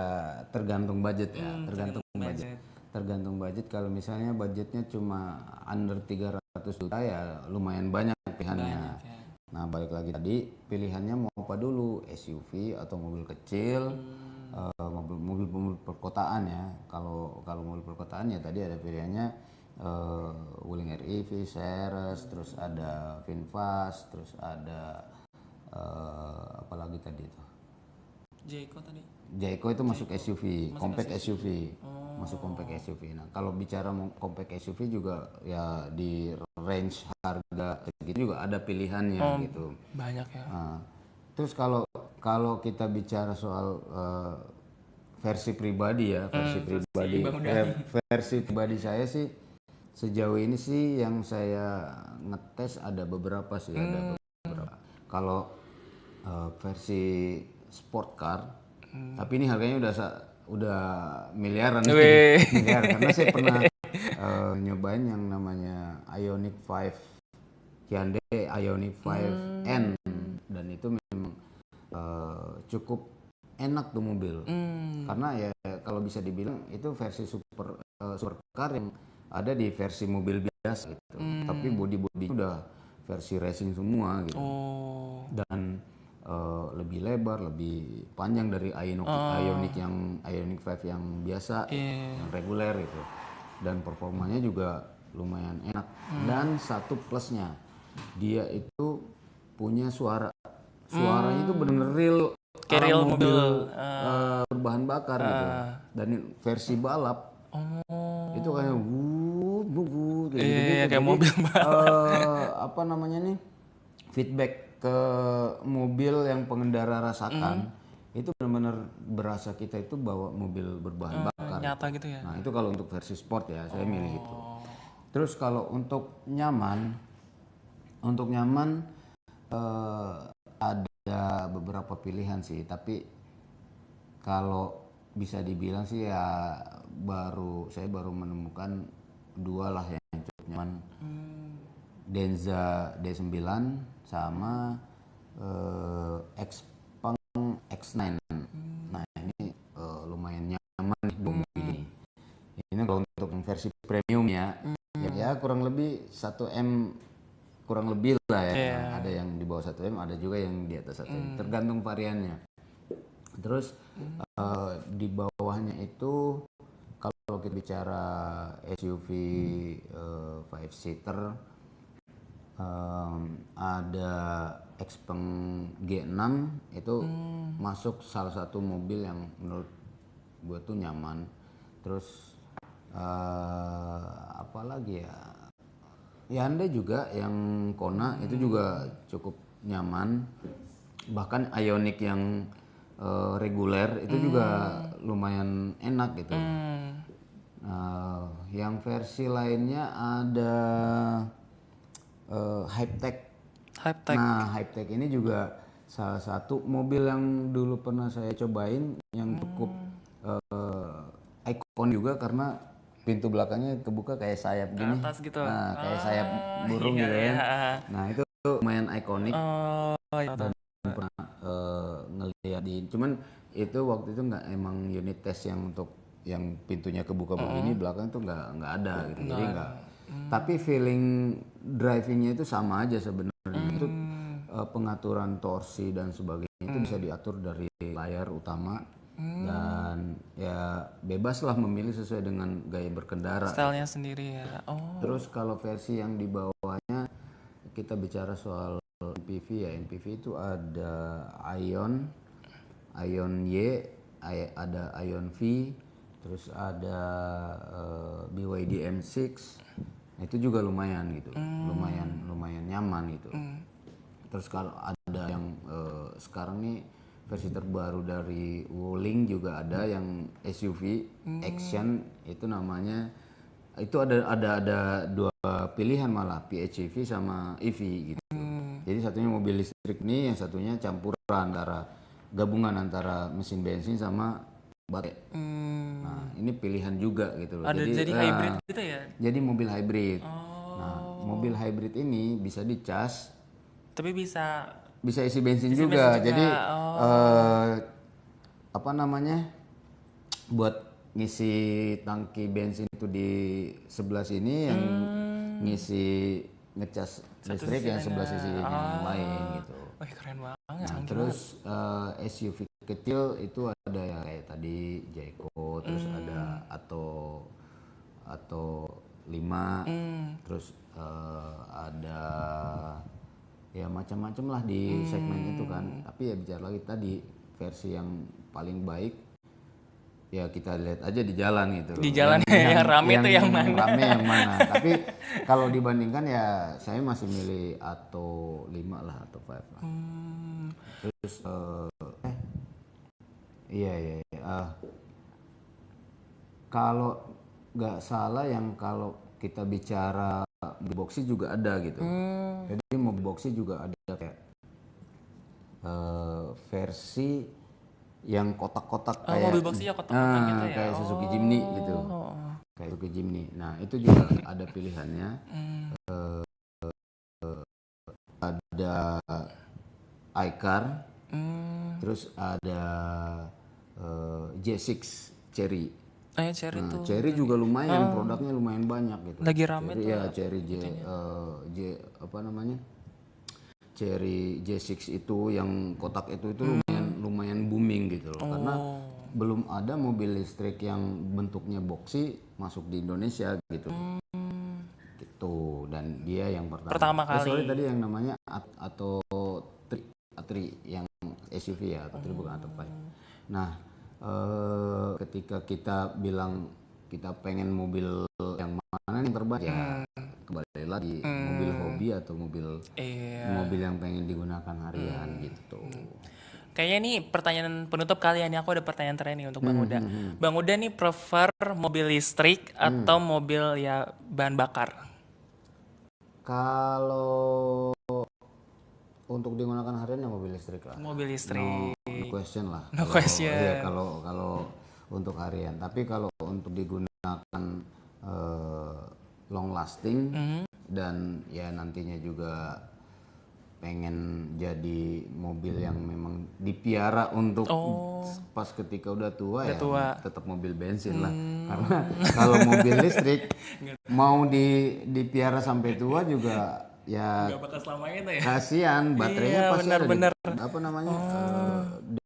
Speaker 2: tergantung budget ya, tergantung budget. Kalau misalnya budgetnya cuma under 300 juta ya lumayan banyak pilihannya. Nah balik lagi tadi pilihannya mau apa dulu, SUV atau mobil kecil, mobil perkotaan ya. Kalau mobil perkotaan ya tadi ada pilihannya Wuling REV, Ceres, terus ada VinFast, terus ada apa lagi tadi itu?
Speaker 1: Jayco tadi.
Speaker 2: Jayco itu masuk SUV, compact SUV.
Speaker 1: Oh.
Speaker 2: Masuk compact SUV. Nah, kalau bicara compact SUV juga ya di range harga segitu juga ada pilihannya gitu.
Speaker 1: Banyak ya.
Speaker 2: Nah, terus kalau kita bicara soal versi pribadi ya, versi pribadi saya sih sejauh ini sih yang saya ngetes ada beberapa sih, ada beberapa. Kalau versi sport car, tapi ini harganya udah miliaran nih. Miliar karena saya pernah nyobain yang namanya Ioniq 5, Hyundai Ioniq 5N, dan itu memang cukup enak tuh mobil. Karena ya kalau bisa dibilang itu versi supercar yang ada di versi mobil biasa gitu. Tapi body udah versi racing semua gitu. Dan lebih lebar, lebih panjang dari Ioniq yang Ioniq 5 yang biasa, yang reguler gitu. Dan performanya juga lumayan enak. Dan satu plusnya, dia itu punya suaranya itu bener-bener real
Speaker 1: Kayak real mobil
Speaker 2: berbahan bakar gitu. Dan versi balap itu kayak kayak gitu.
Speaker 1: kayak mobil
Speaker 2: Apa namanya nih, feedback ke mobil yang pengendara rasakan itu benar-benar berasa kita itu bawa mobil berbahan bakar.
Speaker 1: nyata gitu ya.
Speaker 2: Nah itu kalau untuk versi sport ya saya milih itu. Terus kalau untuk nyaman ada beberapa pilihan sih, tapi kalau bisa dibilang sih ya saya baru menemukan dua lah yang cukup nyaman. Denza D9 sama Xpeng X9. Nah ini lumayan nyaman nih dua mobil ini. Ini kalau untuk versi premium ya, ya kurang lebih 1M kurang lebih lah ya. Ada yang di bawah 1M, ada juga yang di atas 1M, tergantung variannya. Terus di bawahnya itu kalau kita bicara SUV 5-seater, ada Xpeng G6 itu masuk salah satu mobil yang menurut gue tuh nyaman. Terus apa lagi ya, Hyundai juga yang Kona itu juga cukup nyaman. Bahkan Ioniq yang reguler itu juga lumayan enak gitu. Yang versi lainnya ada Hype-Tech. Nah, Hype-Tech ini juga salah satu mobil yang dulu pernah saya cobain yang cukup ikon juga karena pintu belakangnya kebuka kayak sayap gini.
Speaker 1: Atas gitu.
Speaker 2: Nah, kayak sayap burung gitu ya. Nah, itu lumayan ikonik. Dan pernah ngeliat cuman itu waktu itu nggak emang unit test yang untuk yang pintunya kebuka begini, belakang tuh nggak ada gitu. Jadi nggak. Tapi feeling drivingnya itu sama aja sebenarnya. Itu pengaturan torsi dan sebagainya itu bisa diatur dari layar utama. Dan ya bebaslah memilih sesuai dengan gaya berkendara.
Speaker 1: Stylenya sendiri ya.
Speaker 2: Terus kalau versi yang di bawahnya kita bicara soal MPV ya, MPV itu ada Ion Y, ada Ion V, terus ada BYD M6. Nah, itu juga lumayan gitu, lumayan nyaman gitu. Terus kalau ada yang sekarang nih versi terbaru dari Wuling juga ada yang SUV Action, itu namanya, itu ada dua pilihan malah, PHEV sama EV gitu. Jadi satunya mobil listrik nih, yang satunya campuran gabungan antara mesin bensin sama baterai. Nah ini pilihan juga gitu loh.
Speaker 1: Ada jadi hybrid gitu ya?
Speaker 2: Jadi mobil hybrid. Nah mobil hybrid ini bisa dicas.
Speaker 1: Tapi bisa
Speaker 2: isi bensin juga. Jadi apa namanya, buat ngisi tangki bensin itu di sebelah sini, yang ngisi ngecas
Speaker 1: Satu
Speaker 2: listrik,
Speaker 1: sisi
Speaker 2: yang sebelah
Speaker 1: ada.
Speaker 2: sisi yang lain gitu.
Speaker 1: Wih keren banget.
Speaker 2: Nah,
Speaker 1: canggih
Speaker 2: terus SUV kecil itu ada ya kayak tadi Jayco, terus ada atau 5, terus ada ya macam-macam lah di segmen itu kan. Tapi ya bicara lagi tadi versi yang paling baik ya kita lihat aja di jalan gitu loh.
Speaker 1: Di jalan yang rame tuh yang mana?
Speaker 2: Rame yang mana. Tapi kalau dibandingkan ya saya masih milih Atto 5 lah, Atto 5 lah. Terus iya. Kalau nggak salah yang kalau kita bicara mobil boxy juga ada gitu. Jadi mobil boxy juga ada kayak versi yang kotak-kotak kayak
Speaker 1: mobil boxy ya kotak-kotak gitu ya.
Speaker 2: kayak Suzuki Jimny gitu. Kayak Suzuki Jimny. Nah, itu juga ada pilihannya. Ada iCar. Terus ada J6 Cherry.
Speaker 1: Cherry tuh.
Speaker 2: Cherry juga lumayan, produknya lumayan banyak gitu.
Speaker 1: Lagi rame
Speaker 2: Cherry,
Speaker 1: tuh.
Speaker 2: ya Cherry apa namanya? Cherry J6 itu yang kotak itu lumayan booming gitu loh. Karena belum ada mobil listrik yang bentuknya boxy masuk di Indonesia gitu. Gitu, dan dia yang
Speaker 1: Pertama kali.
Speaker 2: Sorry tadi yang namanya atau Atri yang SUV ya, atau bukan Atto 5. Nah, ketika kita bilang kita pengen mobil yang mana yang terbaik ya kembali lagi mobil hobi atau mobil yang pengen digunakan harian gitu.
Speaker 1: Kayaknya nih pertanyaan penutup kali ini, aku ada pertanyaan terakhir nih untuk Bang Uda. Bang Uda nih prefer mobil listrik atau mobil ya bahan bakar?
Speaker 2: Kalau untuk digunakan harian ya mobil listrik lah.
Speaker 1: Mobil listrik.
Speaker 2: No question lah.
Speaker 1: No question.
Speaker 2: Iya, kalau untuk harian. Tapi kalau untuk digunakan long lasting dan ya nantinya juga pengen jadi mobil yang memang dipiara untuk pas ketika udah tua ya tetap mobil bensin lah. Karena kalau mobil listrik mau dipiara sampai tua juga ya
Speaker 1: Gak bakal selamanya tuh ya.
Speaker 2: kasihan, baterainya pasti
Speaker 1: benar.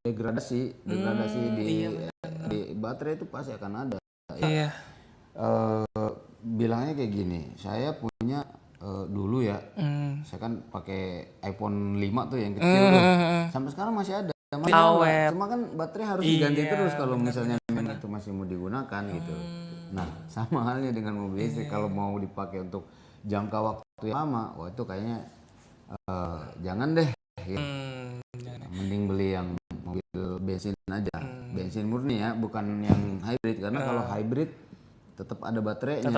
Speaker 2: degradasi di baterai itu pasti akan ada.
Speaker 1: Iya.
Speaker 2: Bilangnya kayak gini, saya punya dulu ya, saya kan pakai iPhone 5 tuh yang kecil tuh, sampai sekarang masih ada. Cuma kan baterai harus diganti terus kalau misalnya memang itu masih mau digunakan gitu. Nah, sama halnya dengan mobil listrik, kalau mau dipakai untuk jangka waktu yang lama, wah itu kayaknya jangan deh. Gitu. Mending beli yang mobil bensin aja, bensin murni ya, bukan yang hybrid, karena kalau hybrid tetap ada baterainya.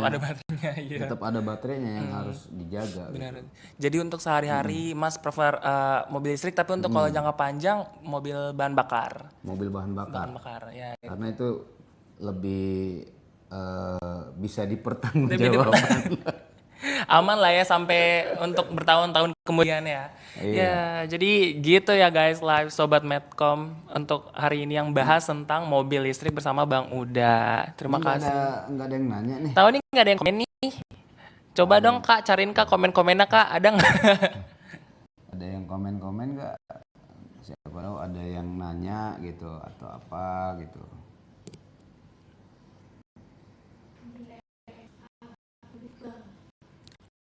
Speaker 1: Iya.
Speaker 2: Tetap ada baterainya yang harus dijaga.
Speaker 1: Benar.
Speaker 2: Gitu.
Speaker 1: Jadi untuk sehari-hari Mas prefer mobil listrik, tapi untuk kalau jangka panjang mobil bahan bakar.
Speaker 2: Mobil bahan bakar.
Speaker 1: Ya.
Speaker 2: Karena itu lebih bisa dipertanggungjawabkan.
Speaker 1: Aman lah ya sampai untuk bertahun-tahun kemudian ya. Ya, jadi gitu ya guys, live Sobat Medcom untuk hari ini yang bahas tentang mobil listrik bersama Bang Uda. Terima kasih.
Speaker 2: Nggak ada yang nanya nih.
Speaker 1: Tahu nih nggak ada yang komen nih? Coba dong Kak, cariin Kak komen-komennya Kak, ada nggak?
Speaker 2: Ada yang komen-komen nggak? Siapa tahu ada yang nanya gitu atau apa gitu.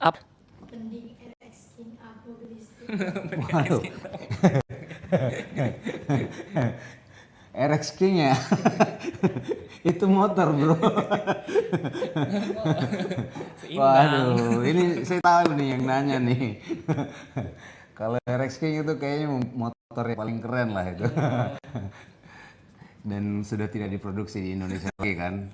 Speaker 1: Apa?
Speaker 3: Pending RX King aku listrik.
Speaker 2: Waduh. RX King ya? Itu motor bro. Waduh, ini saya tahu nih yang nanya nih. Kalau RX King itu kayaknya motor yang paling keren lah itu. Dan sudah tidak diproduksi di Indonesia lagi kan?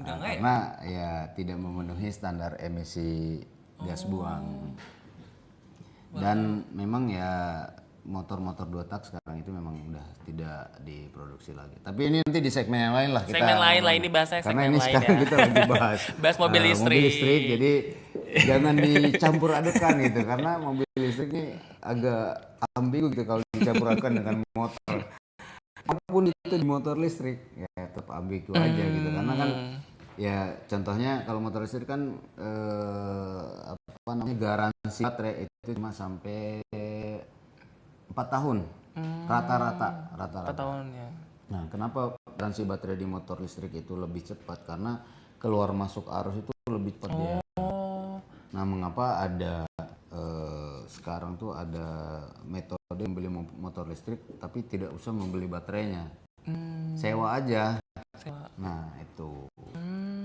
Speaker 2: Karena ya tidak memenuhi standar emisi gas buang. Dan memang ya motor-motor 2 tak sekarang itu memang udah tidak diproduksi lagi. Tapi ini nanti di segmen yang lain lah kita.
Speaker 1: Segmen lain lah, ini bahasanya
Speaker 2: karena
Speaker 1: segmen
Speaker 2: ini
Speaker 1: lain
Speaker 2: sekarang
Speaker 1: ya.
Speaker 2: kita lagi bahas
Speaker 1: mobil listrik.
Speaker 2: Mobil listrik, jadi jangan dicampur adukan gitu, karena mobil listrik ini agak ambigu gitu kalau dicampur adukan dengan motor. Apapun itu di motor listrik ya tetap ambigu aja gitu, karena kan ya contohnya kalau motor listrik kan apa namanya garansi baterai itu cuma sampai 4 tahun rata-rata.
Speaker 1: 4 tahun ya.
Speaker 2: Nah, kenapa garansi baterai di motor listrik itu lebih cepat? Karena keluar masuk arus itu lebih cepat dia. Nah, mengapa ada sekarang tuh ada metode membeli motor listrik tapi tidak usah membeli baterainya, sewa aja. Nah itu.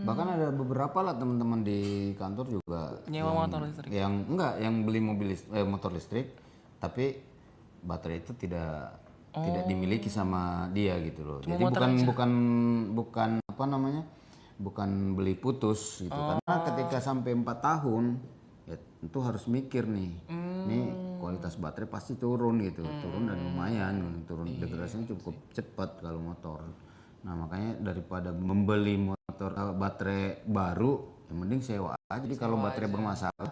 Speaker 2: Bahkan ada beberapa lah teman-teman di kantor juga
Speaker 1: Nyewa motor listrik.
Speaker 2: yang beli motor listrik tapi baterai itu tidak dimiliki sama dia gitu loh. Jadi bukan apa namanya? Bukan beli putus gitu. Karena ketika sampai 4 tahun ya tentu harus mikir nih. Nih kualitas baterai pasti turun gitu. Turun dan lumayan, turun degradasinya cukup cepat kalau motor. Nah, makanya daripada membeli motor baterai baru, yang mending sewa aja. Jadi kalau baterai bermasalah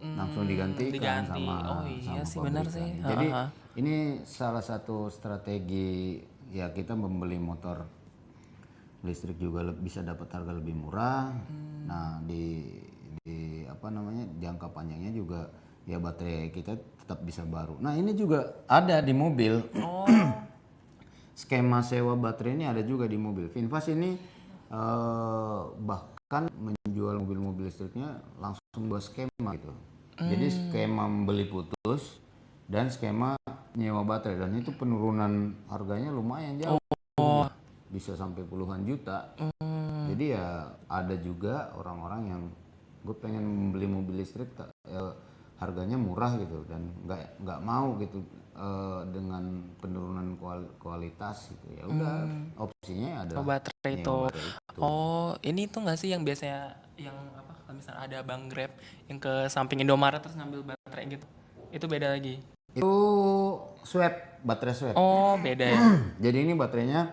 Speaker 2: langsung digantikan sama
Speaker 1: sih benar sih.
Speaker 2: Jadi ini salah satu strategi ya, kita membeli motor listrik juga bisa dapat harga lebih murah. Nah, di apa namanya, jangka panjangnya juga ya baterai kita tetap bisa baru. Nah, ini juga ada di mobil. Skema sewa baterai ini ada juga di mobil. Finfast ini bahkan menjual mobil-mobil listriknya langsung 2 skema gitu. Jadi skema membeli putus dan skema nyewa baterai, dan itu penurunan harganya lumayan jauh. Bisa sampai puluhan juta. Jadi ya ada juga orang-orang yang gue pengen membeli mobil listrik harganya murah gitu, dan nggak mau gitu dengan penurunan kualitas gitu. Ya udah, opsinya ada
Speaker 1: Baterai itu. Ini tuh nggak sih yang biasanya yang apa, kalau misalnya ada Bang Grab yang ke samping Indomaret terus ngambil baterai gitu, itu beda lagi?
Speaker 2: Itu baterai swap.
Speaker 1: Beda ya.
Speaker 2: Jadi ini baterainya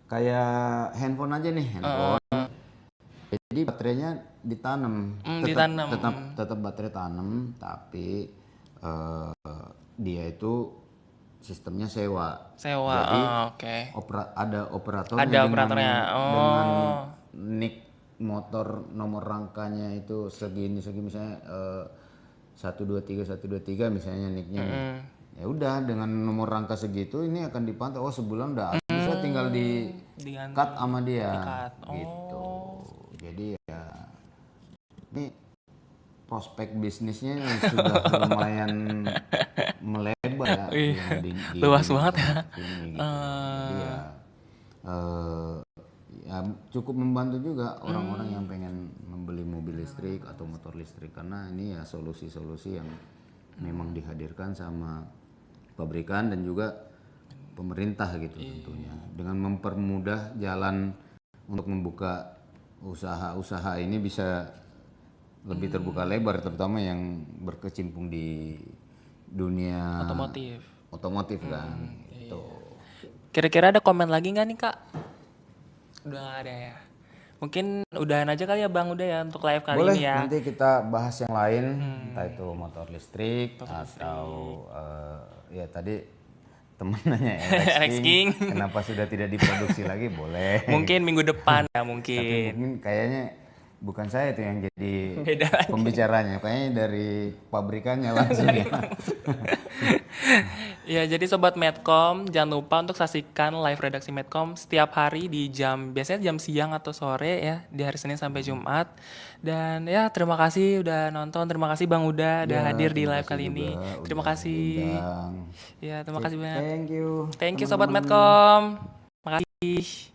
Speaker 2: kayak handphone aja nih, handphone. Jadi baterainya ditanam, tetap baterai tanam, tapi dia itu sistemnya sewa. Jadi ada operatornya dengan nik motor nomor rangkanya itu segini misalnya 123 misalnya niknya. Ya udah, dengan nomor rangka segitu ini akan dipantau. Sebulan udah bisa tinggal di cut sama dia gitu. Jadi ya ini prospek bisnisnya sudah lumayan melebar ya.
Speaker 1: Luas banget ya.
Speaker 2: Gitu. Jadi ya cukup membantu juga orang-orang yang pengen membeli mobil listrik atau motor listrik, karena ini ya solusi-solusi yang memang dihadirkan sama pabrikan dan juga pemerintah gitu tentunya, dengan mempermudah jalan untuk membuka usaha-usaha ini bisa lebih terbuka lebar, terutama yang berkecimpung di dunia otomotif kan. Gitu.
Speaker 1: Kira-kira ada komen lagi nggak nih Kak? Udah nggak ada ya? Mungkin udahan aja kali ya Bang, udah ya untuk live kali ini ya.
Speaker 2: Nanti kita bahas yang lain, entah itu motor listrik atau ya tadi teman nanya RX King kenapa sudah tidak diproduksi lagi, boleh.
Speaker 1: Mungkin minggu depan ya
Speaker 2: Tapi
Speaker 1: mungkin.
Speaker 2: mungkin kayaknya bukan saya itu yang jadi
Speaker 1: Beda
Speaker 2: pembicaranya, kayaknya dari pabrikannya langsung ya.
Speaker 1: Ya, jadi Sobat Medcom, jangan lupa untuk saksikan live redaksi Medcom setiap hari di biasanya jam siang atau sore ya, di hari Senin sampai Jumat. Dan ya, terima kasih udah nonton, terima kasih Bang Uda udah hadir di live kali ini. Terima kasih. Ya, terima kasih banyak.
Speaker 2: Thank you.
Speaker 1: Thank you Sobat Medcom. Makasih.